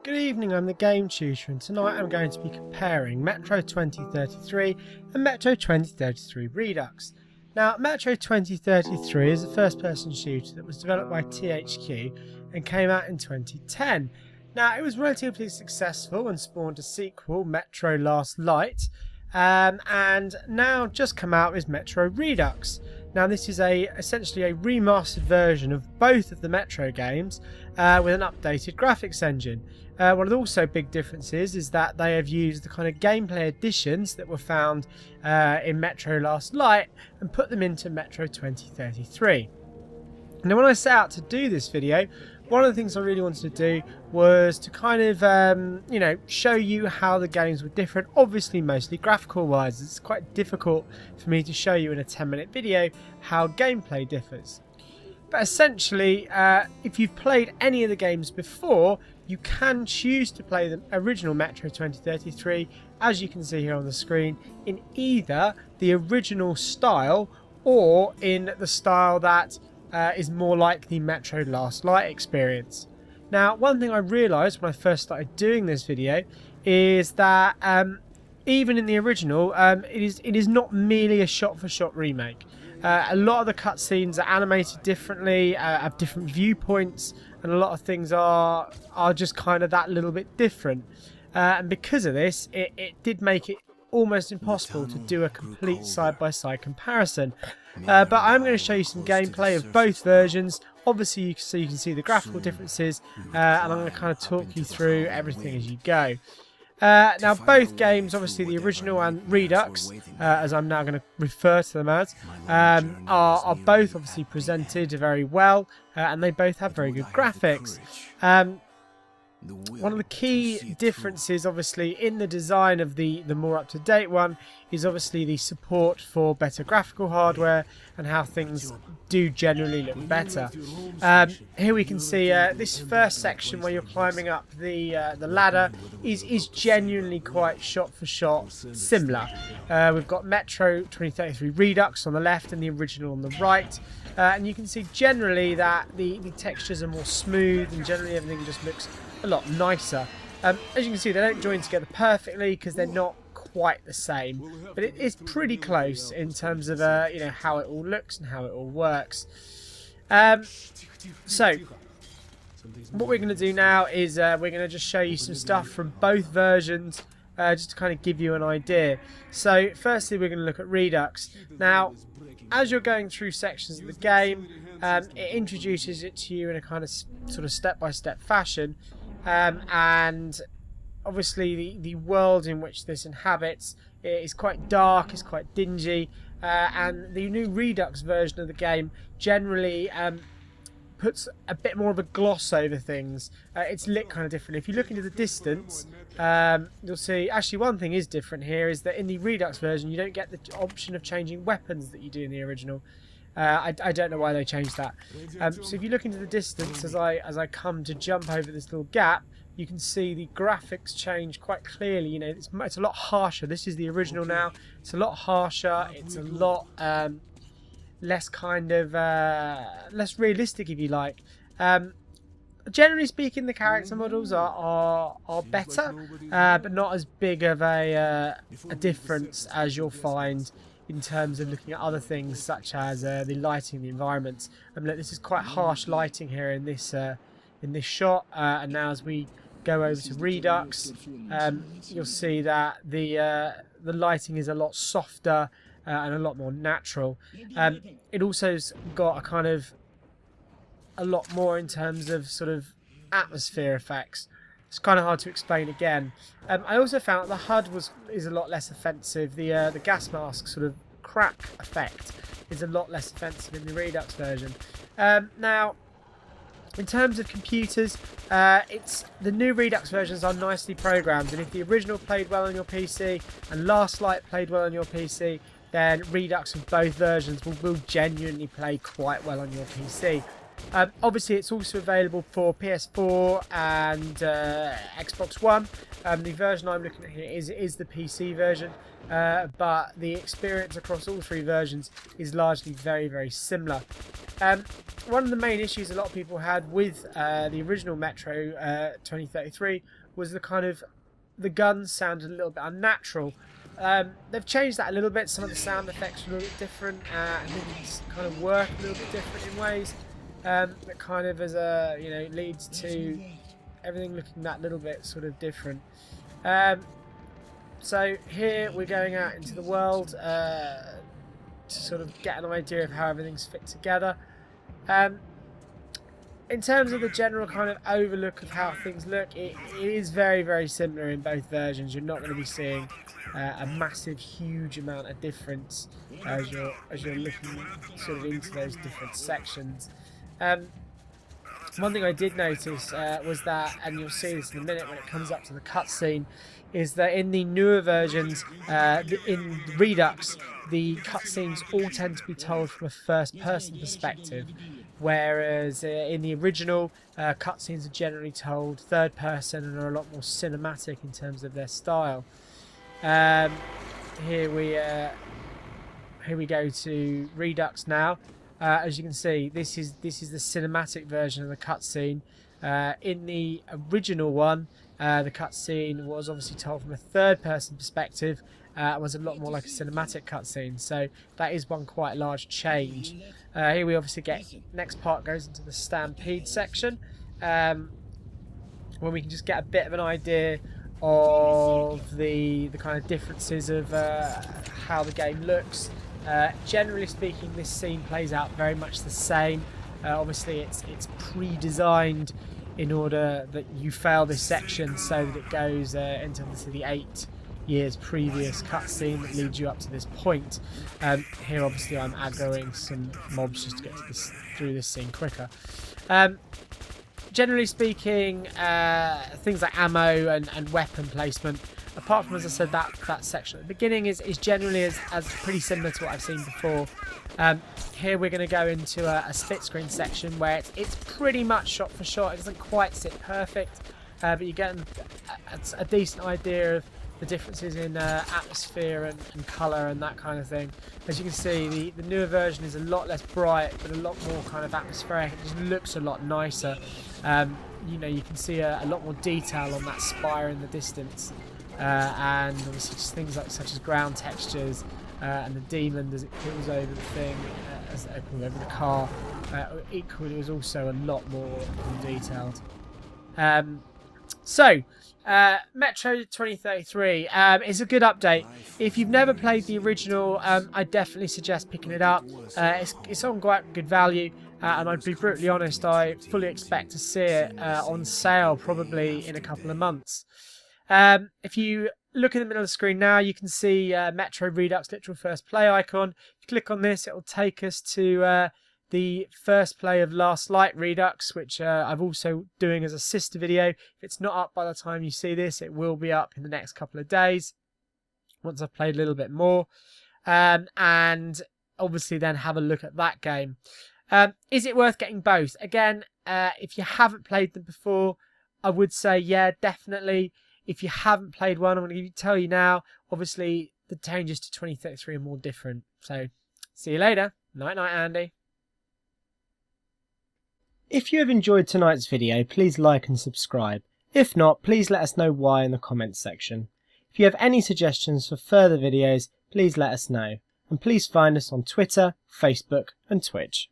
Good evening, I'm the Game Tutor, and tonight I'm going to be comparing Metro 2033 and Metro 2033 Redux. Now, Metro 2033 is a first-person shooter that was developed by THQ and came out in 2010. Now, it was relatively successful and spawned a sequel, Metro Last Light, and now just come out is Metro Redux. Now, this is essentially a remastered version of both of the Metro games with an updated graphics engine. One of the also big differences is that they have used the kind of gameplay additions that were found in Metro Last Light and put them into Metro 2033. Now, when I set out to do this video, one of the things I really wanted to do was to kind of, show you how the games were different, obviously mostly graphical wise. It's quite difficult for me to show you in a 10-minute video how gameplay differs. But essentially, if you've played any of the games before, you can choose to play the original Metro 2033, as you can see here on the screen, in either the original style or in the style that is more like the Metro Last Light experience. Now, one thing I realised when I first started doing this video is that even in the original, it is not merely a shot-for-shot remake. A lot of the cutscenes are animated differently, have different viewpoints, and a lot of things are just kind of that little bit different. And because of this, it did make it almost impossible to do a complete side-by-side comparison. But I'm going to show you some gameplay of both versions, obviously so you can see the graphical differences, and I'm going to kind of talk you through everything as you go. Now, both games, obviously the original and Redux, as I'm now going to refer to them as, are both obviously presented very well, and they both have very good graphics. One of the key differences, obviously, in the design of the more up-to-date one is obviously the support for better graphical hardware and how things do generally look better. Here we can see this first section where you're climbing up the ladder is genuinely quite shot-for-shot similar. We've got Metro 2033 Redux on the left and the original on the right. And you can see generally that the textures are more smooth and generally everything just looks a lot nicer. As you can see, they don't join together perfectly because they're not quite the same, but it is pretty close in terms of how it all looks and how it all works. So what we're going to do now is we're going to just show you some stuff from both versions, just to kind of give you an idea. So firstly, we're going to look at Redux. Now, as you're going through sections of the game, it introduces it to you in a kind of sort of step-by-step fashion, and obviously the world in which this inhabits is quite dark, it's quite dingy, and the new Redux version of the game generally puts a bit more of a gloss over things. It's lit kind of differently. If you look into the distance, you'll see actually one thing is different here is that in the Redux version you don't get the option of changing weapons that you do in the original. I don't know why they changed that. So if you look into the distance as I come to jump over this little gap, you can see the graphics change quite clearly. You know, it's a lot harsher. This is the original now. It's a lot harsher. It's a lot less kind of less realistic, if you like. Generally speaking, the character models are better, but not as big of a difference as you'll find in terms of looking at other things such as the lighting, the environments. Look, this is quite harsh lighting here in this shot, and now as we go over to Redux, you'll see that the lighting is a lot softer and a lot more natural. It also's got a kind of a lot more in terms of sort of atmosphere effects. It's kind of hard to explain again. I also found the HUD is a lot less offensive. The gas mask sort of crack effect is a lot less offensive in the Redux version. Now, in terms of computers, the new Redux versions are nicely programmed, and if the original played well on your PC and Last Light played well on your PC, then Redux of both versions will genuinely play quite well on your PC. Obviously, it's also available for PS4 and Xbox One. The version I'm looking at here is the PC version. but the experience across all three versions is largely very, very similar. One of the main issues a lot of people had with the original Metro 2033 was the guns sounded a little bit unnatural. They've changed that a little bit. Some of the sound effects are a little bit different, and things kind of work a little bit different in ways that kind of leads to everything looking that little bit sort of different. So here we're going out into the world to sort of get an idea of how everything's fit together. In terms of the general kind of overlook of how things look, it is very, very similar in both versions. You're not going to be seeing a massive, huge amount of difference as you're looking sort of into those different sections. One thing I did notice was that, and you'll see this in a minute when it comes up to the cutscene, is that in the newer versions, in Redux, the cutscenes all tend to be told from a first-person perspective, whereas in the original, cutscenes are generally told third-person and are a lot more cinematic in terms of their style. Here we go to Redux now. As you can see, this is the cinematic version of the cutscene. In the original one, the cutscene was obviously told from a third-person perspective. It was a lot more like a cinematic cutscene, so that is one quite large change. Here we obviously get, next part goes into the Stampede section, where we can just get a bit of an idea of the kind of differences of how the game looks. Generally speaking, this scene plays out very much the same. Obviously it's pre-designed in order that you fail this section so that it goes into the 8 years previous cutscene that leads you up to this point. Here obviously I'm aggroing some mobs just to get through this scene quicker. Generally speaking, things like ammo and weapon placement, apart from, as I said, that section at the beginning is generally as pretty similar to what I've seen before. Here we're going to go into a split screen section where it's pretty much shot for shot. It doesn't quite sit perfect, but you get a decent idea of the differences in atmosphere and colour and that kind of thing. As you can see, the newer version is a lot less bright, but a lot more kind of atmospheric. It just looks a lot nicer. You can see a lot more detail on that spire in the distance. And obviously just things such as ground textures and the demon as it kills over the thing, as it kills over the car. Equally, was also a lot more detailed. Metro 2033 is a good update. If you've never played the original, I definitely suggest picking it up. It's on quite good value, and I'd be brutally honest, I fully expect to see it on sale probably in a couple of months. If you look in the middle of the screen now, you can see Metro Redux literal first play icon. If you click on this, it will take us to the first play of Last Light Redux, which I'm also doing as a sister video. If it's not up by the time you see this, it will be up in the next couple of days once I've played a little bit more, and obviously then have a look at that game. Is it worth getting both? Again, if you haven't played them before, I would say yeah, definitely. If you haven't played one, I'm going to tell you now, obviously the changes to 2033 are more different. So, see you later. Night night, Andy. If you have enjoyed tonight's video, please like and subscribe. If not, please let us know why in the comments section. If you have any suggestions for further videos, please let us know. And please find us on Twitter, Facebook and Twitch.